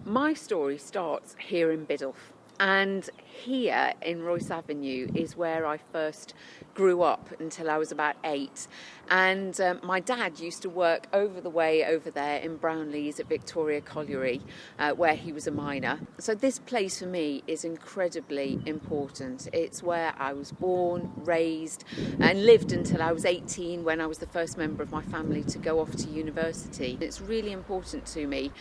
My story starts here in Biddulph, and here in Royce Avenue is where I first grew up until I was about 8. And my dad used to work over the way over there in Brownlees at Victoria Colliery, where he was a miner. So this place for me is incredibly important. It's where I was born, raised, and lived until I was 18, when I was the first member of my family to go off to university. It's really important to me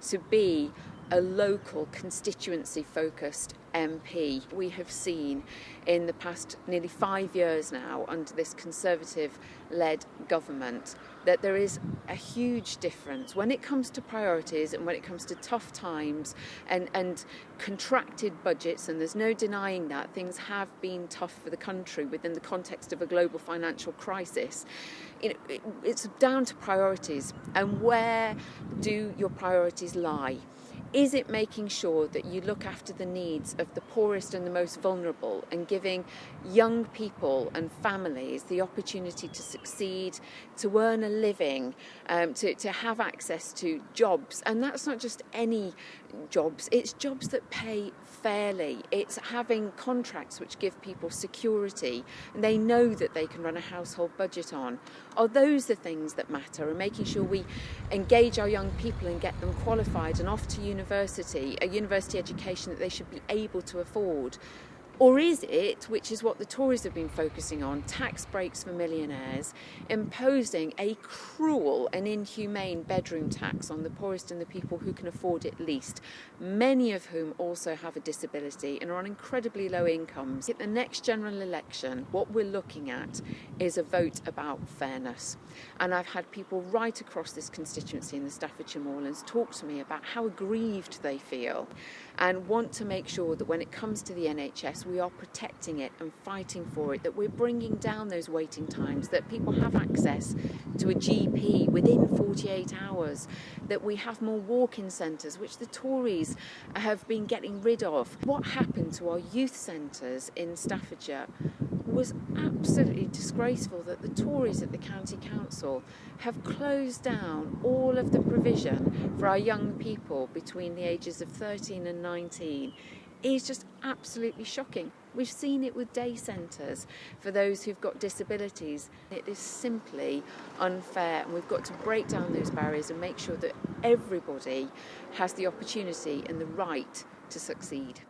to be a local constituency focused MP. We have seen in the past nearly 5 years now under this Conservative led government that there is a huge difference when it comes to priorities and when it comes to tough times and contracted budgets, and there's no denying that things have been tough for the country within the context of a global financial crisis. It's down to priorities, and where do your priorities lie? Is it making sure that you look after the needs of the poorest and the most vulnerable, and giving young people and families the opportunity to succeed, to earn a living, to have access to jobs? And that's not just any jobs, it's jobs that pay fairly. It's having contracts which give people security and they know that they can run a household budget on. Are those the things that matter? And making sure we engage our young people and get them qualified and off to university, a university education that they should be able to afford? Or is it, which is what the Tories have been focusing on, tax breaks for millionaires, imposing a cruel and inhumane bedroom tax on the poorest and the people who can afford it least, many of whom also have a disability and are on incredibly low incomes? At the next general election, what we're looking at is a vote about fairness. And I've had people right across this constituency in the Staffordshire Moorlands talk to me about how aggrieved they feel and want to make sure that when it comes to the NHS, we are protecting it and fighting for it, that we're bringing down those waiting times, that people have access to a GP within 48 hours, that we have more walk-in centres, which the Tories have been getting rid of. What happened to our youth centres in Staffordshire was absolutely disgraceful, that the Tories at the County Council have closed down all of the provision for our young people between the ages of 13 and 19. Is just absolutely shocking. We've seen it with day centres for those who've got disabilities. It is simply unfair, and we've got to break down those barriers and make sure that everybody has the opportunity and the right to succeed.